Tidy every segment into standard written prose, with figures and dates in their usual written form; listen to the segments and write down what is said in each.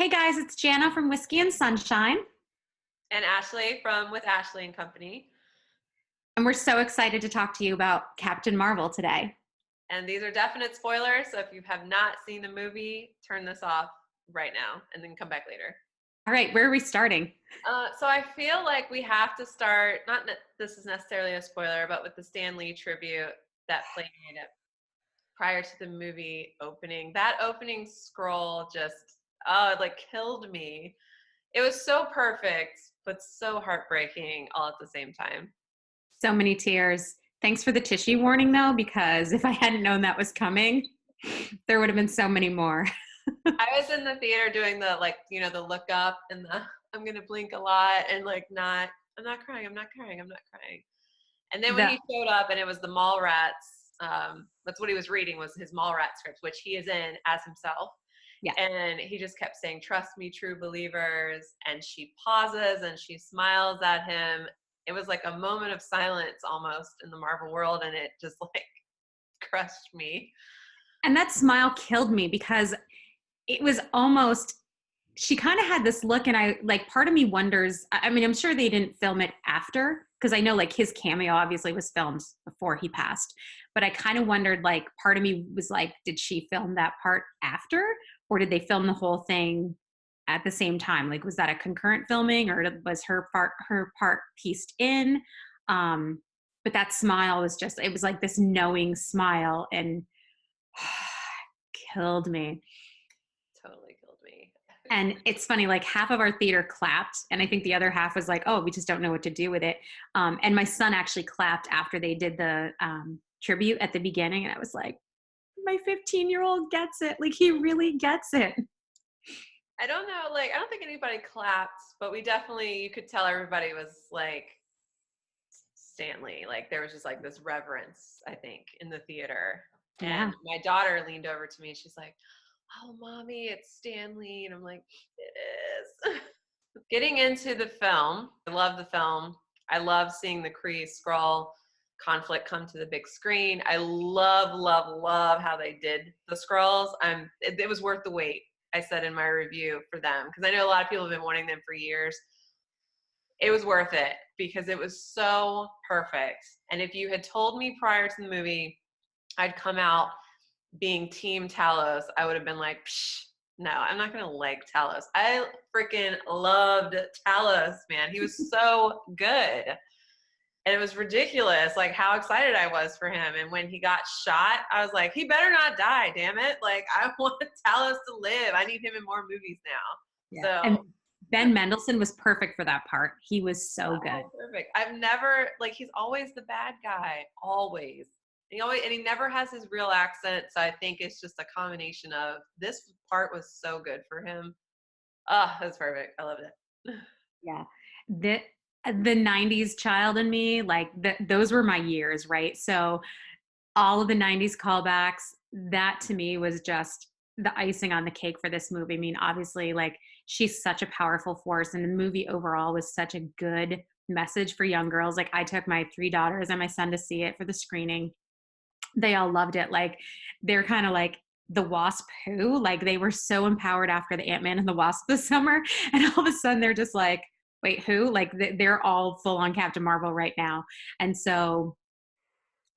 Hey guys, it's Jana from Whiskey and Sunshine, And Ashley from With Ashley and Company. and we're so excited to talk to you about Captain Marvel today. And these are definite spoilers, so if you have not seen the movie, turn this off right now and then come back later. All right, where are we starting? So I feel like we have to start, this is necessarily a spoiler, but with the Stan Lee tribute that played prior to the movie opening. That opening scroll just, it like killed me. It was so perfect, but so heartbreaking all at the same time. So many tears. Thanks for the tissue warning though, because if I hadn't known that was coming, there would have been so many more. I was in the theater doing the look up and the I'm gonna blink a lot and I'm not crying, I'm not crying, I'm not crying. And then when The he showed up and it was the Mallrats, that's what he was reading was his Mallrat script, which he is in as himself. yeah, And he just kept saying, "Trust me, true believers." And she pauses and she smiles at him. It was like a moment of silence almost in the Marvel world, and it just like crushed me. and that smile killed me because it was almost she kind of had this look and I like part of me wonders, I mean, I'm sure they didn't film it after because I know like his cameo obviously was filmed before he passed, but I kind of wondered, like, part of me was like, did she film that part after, or did they film the whole thing at the same time? Like, was that a concurrent filming, or was her part pieced in? But that smile was just, it was like this knowing smile, and killed me. Totally killed me. And it's funny, like half of our theater clapped, and I think the other half was like, "Oh, we just don't know what to do with it." And my son actually clapped after they did the tribute at the beginning, and I was like, "My 15-year-old gets it. Like, he really gets it." I don't know, like I don't think anybody clapped, but you could tell everybody was like Stanley. Like there was just like this reverence, I think, in the theater. Yeah. And my daughter leaned over to me and she's like, "Oh, mommy, it's Stanley." And I'm like, "It is." Getting into the film, I love the film. I love seeing the Kree Skrull conflict come to the big screen. I love, love, love how they did the Skrulls. It was worth the wait, I said in my review for them, because I know a lot of people have been wanting them for years. It was worth it because it was so perfect. And if you had told me prior to the movie I'd come out being Team Talos, I would have been like, psh, no, I'm not going to like Talos. I freaking loved Talos, man. He was so good. And it was ridiculous, like how excited I was for him. And when he got shot, I was like, he better not die, damn it. Like, I want Talos to live. I need him in more movies now. Yeah. And So, Ben Mendelsohn was perfect for that part. He was so good. oh, perfect. I've never, like, he's always the bad guy, always. And he never has his real accent. So I think it's just a combination of this part was so good for him. Oh, that's perfect. I loved it. Yeah. The 90s child in me, like those were my years, right? So all of the 90s callbacks, that to me was just the icing on the cake for this movie. I mean, obviously, like, she's such a powerful force, and the movie overall was such a good message for young girls. Like, I took my 3 daughters and my son to see it for the screening. They all loved it. Like, they're kind of like the Wasp who, like, they were so empowered after the Ant-Man and the Wasp this summer, and all of a sudden they're just like, wait, who? Like, they're all full on Captain Marvel right now. And so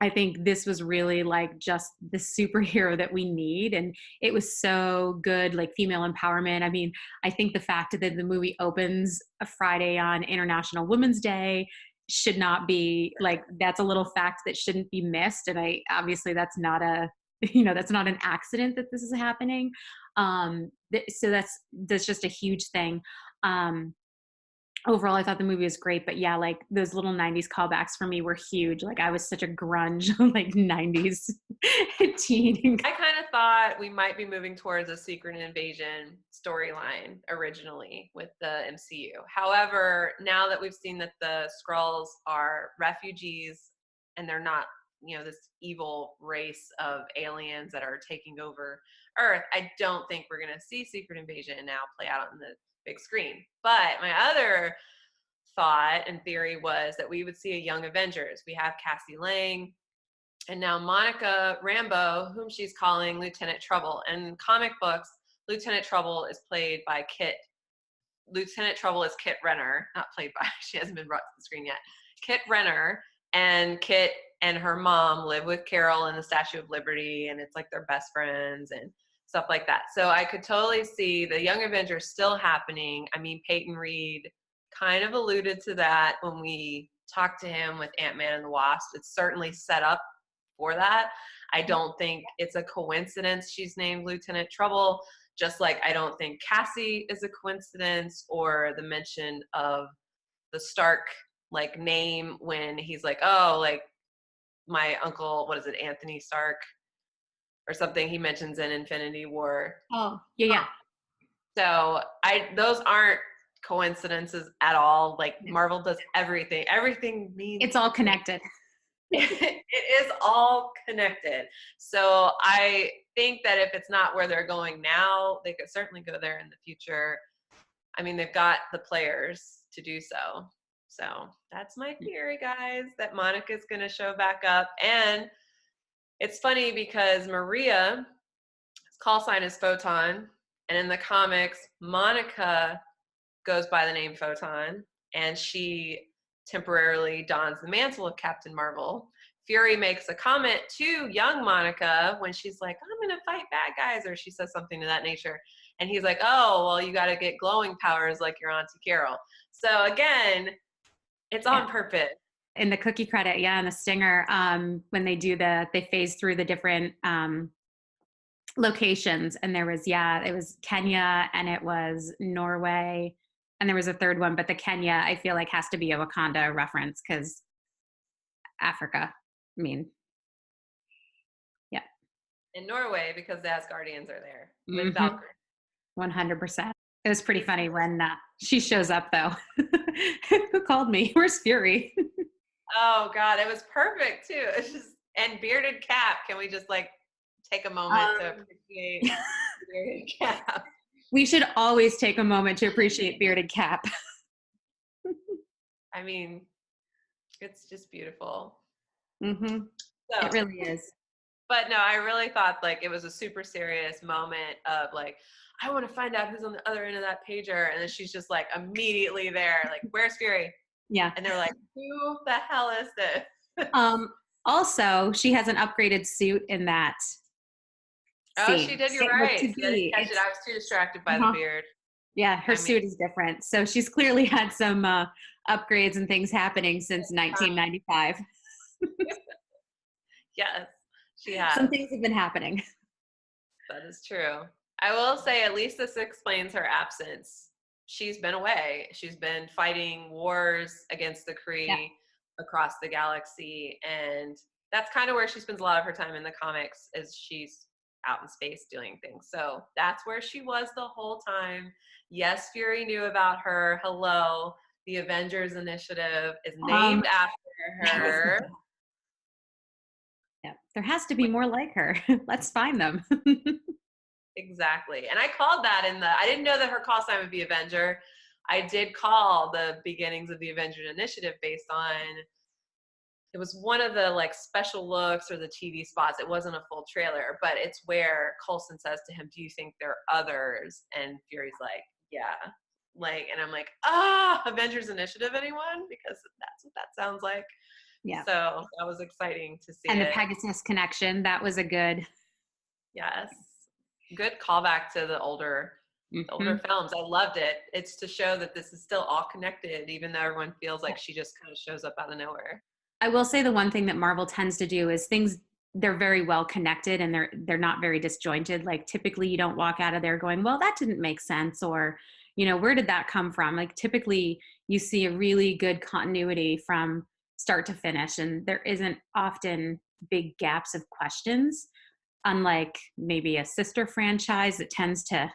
I think this was really like just the superhero that we need. And it was so good, like female empowerment. I mean, I think the fact that the movie opens a Friday on International Women's Day should not be like, that's a little fact that shouldn't be missed. And I obviously that's not a, that's not an accident that this is happening. So that's just a huge thing. Overall, I thought the movie was great, but yeah, like those little 90s callbacks for me were huge. Like, I was such a grunge, like 90s teen. I kind of thought we might be moving towards a Secret Invasion storyline originally with the MCU. However, now that we've seen that the Skrulls are refugees and they're not, this evil race of aliens that are taking over Earth, I don't think we're going to see Secret Invasion now play out on the big screen. But my other thought and theory was that we would see a young Avengers. We have Cassie Lang, and now Monica Rambeau, whom she's calling Lieutenant Trouble. And comic books, Lieutenant Trouble is played by Kit. Lieutenant Trouble is Kit Renner, not played by, she hasn't been brought to the screen yet. Kit Renner, and Kit and her mom live with Carol in the Statue of Liberty, and it's like they're best friends and stuff like that. So I could totally see the Young Avengers still happening. I mean, Peyton Reed kind of alluded to that when we talked to him with Ant-Man and the Wasp. It's certainly set up for that. I don't think it's a coincidence she's named Lieutenant Trouble, just like I don't think Cassie is a coincidence, or the mention of the Stark like name when he's like, oh, like my uncle, what is it, Anthony Stark or something he mentions in Infinity War. Oh, yeah. So those aren't coincidences at all. Like Marvel does everything. Everything means it's all connected. It is all connected. So I think that if it's not where they're going now, they could certainly go there in the future. I mean, they've got the players to do so. So that's my theory, guys, that Monica's going to show back up. And it's funny because Maria's call sign is Photon. And in the comics, Monica goes by the name Photon. And she temporarily dons the mantle of Captain Marvel. Fury makes a comment to young Monica when she's like, I'm going to fight bad guys, or she says something to that nature. And he's like, oh, well, you got to get glowing powers like your Auntie Carol. So again, it's on purpose. In the cookie credit, and the stinger, when they do they phase through the different locations, and there was, it was Kenya, and it was Norway, and there was a third one, but the Kenya, I feel like, has to be a Wakanda reference, because Africa, I mean, yeah. In Norway, because the Asgardians are there with Valkyrie. 100%. It was pretty funny when she shows up, though. Who called me? Where's Fury? Oh, God, it was perfect, too. It's just, and Bearded Cap, can we just, like, take a moment to appreciate Bearded Cap? We should always take a moment to appreciate Bearded Cap. I mean, it's just beautiful. Mm-hmm. So, it really is. But no, I really thought like it was a super serious moment of like, I want to find out who's on the other end of that pager. And then she's just like immediately there, like, where's Fury? Yeah. And they're like, who the hell is this? Also, she has an upgraded suit in that scene. She did, you're right. I was too distracted by the beard. Yeah, her suit is different. So she's clearly had some upgrades and things happening since 1995. Yes, she has. Some things have been happening. That is true. I will say at least this explains her absence. She's been away. She's been fighting wars against the Kree across the galaxy. And that's kind of where she spends a lot of her time in the comics, is she's out in space doing things. So that's where she was the whole time. Yes, Fury knew about her. Hello. The Avengers Initiative is named after her. Yeah, there has to be more like her. Let's find them. Exactly. And I called that I didn't know that her call sign would be Avenger. I did call the beginnings of the Avengers Initiative based on, it was one of the like special looks or the TV spots. It wasn't a full trailer, but it's where Coulson says to him, do you think there are others? And Fury's like, yeah. Like, and I'm like, Avengers Initiative, anyone? Because that's what that sounds like. Yeah. So that was exciting to see. And the Pegasus connection, that was a good. Yes. Good callback to the older films. I loved it. It's to show that this is still all connected, even though everyone feels like she just kind of shows up out of nowhere. I will say the one thing that Marvel tends to do is they're very well connected, and they're not very disjointed. Like typically you don't walk out of there going, well, that didn't make sense, or, where did that come from? Like typically you see a really good continuity from start to finish, and there isn't often big gaps of questions, unlike maybe a sister franchise that tends to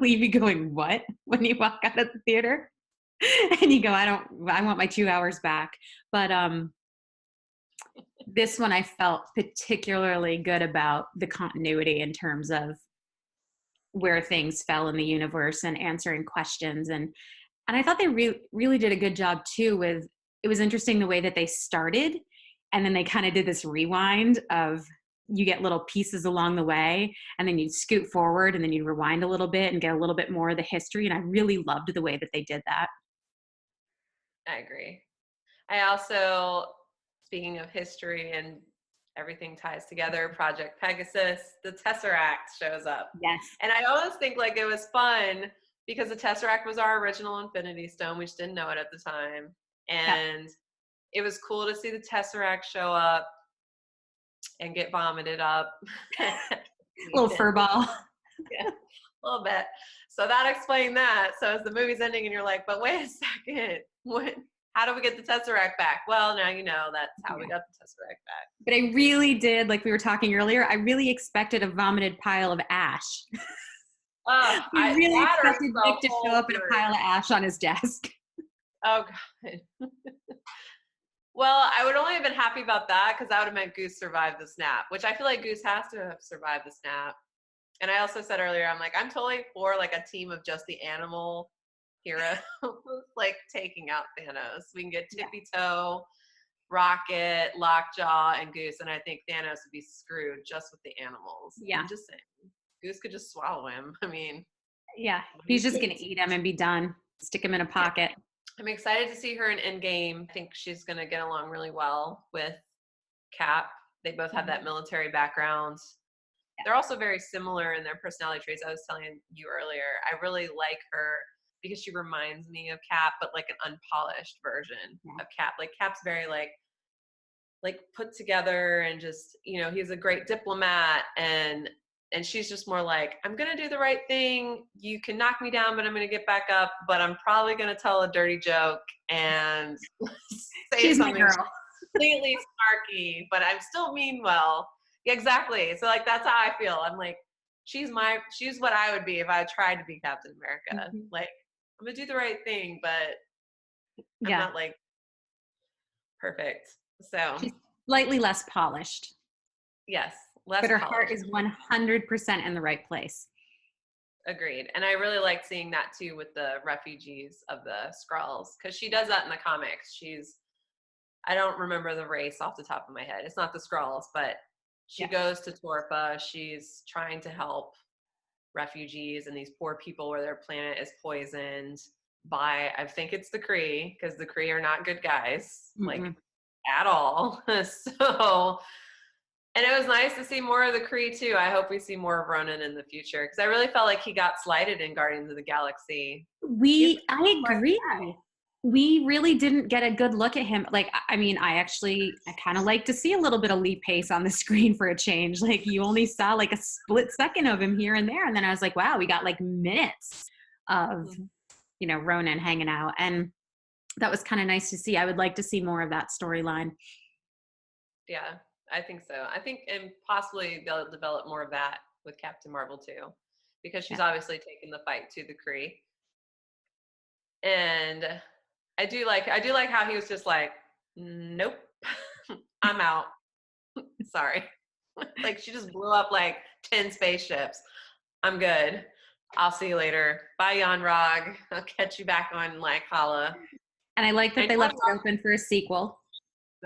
leave you going, what, when you walk out of the theater and you go, I want my 2 hours back. But this one I felt particularly good about the continuity in terms of where things fell in the universe and answering questions. And I thought they really did a good job too it was interesting the way that they started, and then they kind of did this rewind of you get little pieces along the way, and then you'd scoot forward and then you'd rewind a little bit and get a little bit more of the history. And I really loved the way that they did that. I agree. I also, speaking of history and everything ties together, Project Pegasus, the Tesseract shows up. Yes. And I always think like it was fun because the Tesseract was our original Infinity Stone. We just didn't know it at the time. Yep. And it was cool to see the Tesseract show up and get vomited up. Little fur ball. Yeah, a little bit. So that explained that. So as the movie's ending and you're like, but wait a second, how do we get the Tesseract back? Well, now you know that's how we got the Tesseract back. But I really did, like we were talking earlier, I really expected a vomited pile of ash. I really expected Nick to show up in a pile of ash on his desk. Oh, God. Well, I would only have been happy about that because that would have meant Goose survived the snap, which I feel like Goose has to have survived the snap. And I also said earlier, I'm like, I'm totally for like a team of just the animal heroes, like taking out Thanos. We can get Tippy Toe, Rocket, Lockjaw, and Goose, and I think Thanos would be screwed just with the animals. Yeah. I'm just saying. Goose could just swallow him. I mean. Yeah, he's just going to eat him and be done. Stick him in a pocket. Yeah. I'm excited to see her in Endgame. I think she's going to get along really well with Cap. They both have that military background. Yeah. They're also very similar in their personality traits. I was telling you earlier, I really like her because she reminds me of Cap, but like an unpolished version of Cap. Like Cap's very like put together and just, you know, he's a great diplomat, and she's just more like, I'm going to do the right thing. You can knock me down, but I'm going to get back up, but I'm probably going to tell a dirty joke and say she's something completely snarky, but I'm still mean well. Yeah, exactly. So like, that's how I feel. I'm like, she's what I would be if I tried to be Captain America. Mm-hmm. Like, I'm going to do the right thing, but I'm not like perfect. So she's slightly less polished. Yes. But her heart is 100% in the right place. Agreed. And I really liked seeing that too with the refugees of the Skrulls, because she does that in the comics. I don't remember the race off the top of my head. It's not the Skrulls, but she goes to Torpa. She's trying to help refugees and these poor people where their planet is poisoned by, I think it's the Kree, because the Kree are not good guys, like at all. So... And it was nice to see more of the Kree too. I hope we see more of Ronan in the future, because I really felt like he got slighted in Guardians of the Galaxy. I agree. We really didn't get a good look at him. Like, I mean, I kind of like to see a little bit of Lee Pace on the screen for a change. Like, you only saw like a split second of him here and there. And then I was like, wow, we got like minutes of, you know, Ronan hanging out. And that was kind of nice to see. I would like to see more of that storyline. Yeah. I think so. I think, and possibly they'll develop more of that with Captain Marvel too, because she's obviously taken the fight to the Kree. And I do like how he was just like, nope, I'm out. Sorry. Like, she just blew up like 10 spaceships. I'm good. I'll see you later. Bye, Yon-Rogg. I'll catch you back on like Hala. And I like that they left it open for a sequel.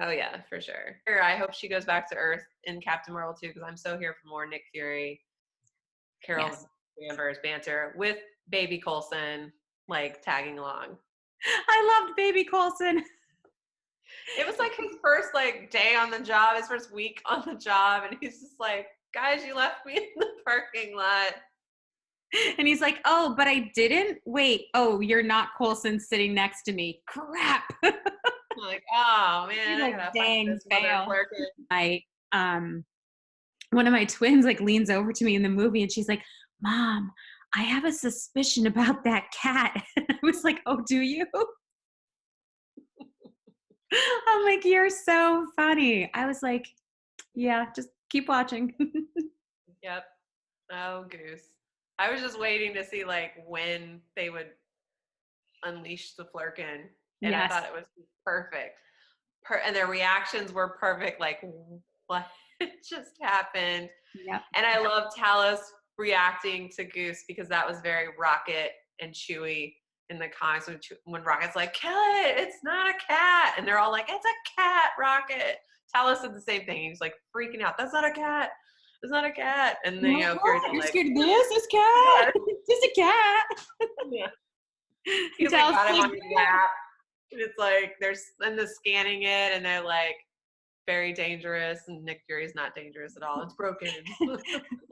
Oh yeah, for sure. I hope she goes back to Earth in Captain Marvel too, because I'm so here for more Nick Fury, Carol Danvers banter with Baby Coulson, like tagging along. I loved Baby Coulson. It was like his first like day on the job, his first week on the job, and he's just like, guys, you left me in the parking lot. And he's like, oh, but I didn't? Wait, oh, you're not Coulson sitting next to me. Crap. Like, oh man, I gotta dang fail. One of my twins like leans over to me in the movie and she's like, Mom, I have a suspicion about that cat. I was like, oh, do you? I'm like, you're so funny. I was like, yeah, just keep watching. Yep. Oh, Goose. I was just waiting to see like when they would unleash the Flurkin. And I thought it was perfect. And their reactions were perfect. Like, what just happened? Yep. And I love Talos reacting to Goose, because that was very Rocket and Chewie in the comics. When Rocket's like, kill it, it's not a cat. And they're all like, it's a cat, Rocket. Tallis said the same thing. He was like freaking out. That's not a cat. It's not a cat. And then, Fury's all You're like, scared of this cat. It's just a cat. yeah. He's like, Dallas got him like, on his lap. And it's like, and they're scanning it and they're like, very dangerous. And Nick Fury's not dangerous at all. It's broken.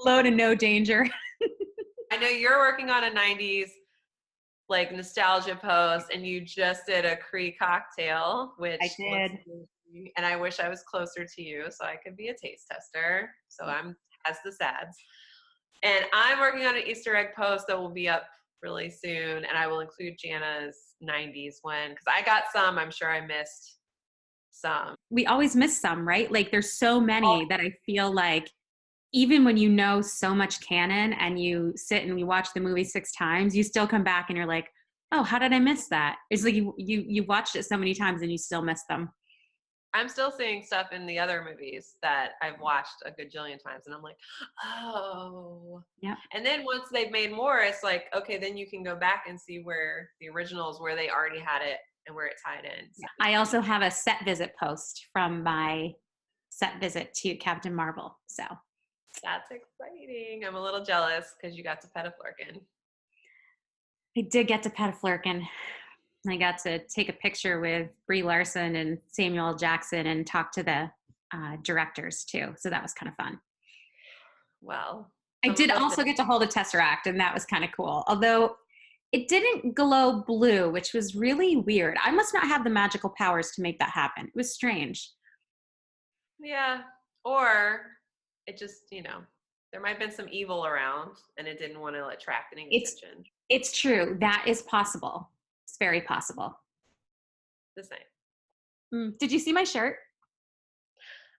low to no danger. I know you're working on a 90s like nostalgia post, and you just did a Cree cocktail, which I did. and I wish I was closer to you so I could be a taste tester. So I'm as the sads. And I'm working on an Easter egg post that will be up really soon, and I will include Jana's 90s one because I got some. I'm sure I missed some. We always miss some, right? Like there's so many that I feel like even when you know so much canon and you sit and you watch the movie 6 times, you still come back and you're like, oh, how did I miss that? It's like you watched it so many times and you still miss them. I'm still seeing stuff in the other movies that I've watched a gajillion times, and I'm like, oh. Yeah. And then once they've made more, it's like, okay, then you can go back and see where the originals, where they already had it and where it tied in. So. I also have a set visit post from my set visit to Captain Marvel. So that's exciting. I'm a little jealous because you got to pet a Flurkin. I did get to pet a Flurkin. I got to take a picture with Brie Larson and Samuel L. Jackson and talk to the directors too. So that was kind of fun. Well, I did also get to hold a Tesseract, and that was kind of cool. Although it didn't glow blue, which was really weird. I must not have the magical powers to make that happen. It was strange. Yeah. Or it just, there might have been some evil around and it didn't want to attract any attention. It's true. That is possible. It's very possible. The same. Did you see my shirt?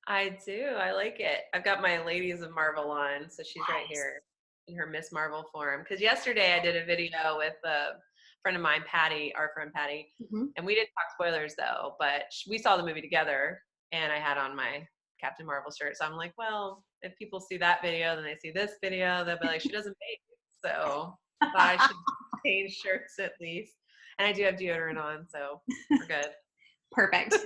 I do. I like it. I've got my Ladies of Marvel on, so she's right here in her Miss Marvel form. Because yesterday I did a video with a friend of mine, Patty, our friend Patty, and we didn't talk spoilers though, but we saw the movie together, and I had on my Captain Marvel shirt. So I'm like, well, if people see that video, then they see this video, they'll be like, she doesn't bake. So I thought I should change shirts at least. And I do have deodorant on, so we're good. Perfect.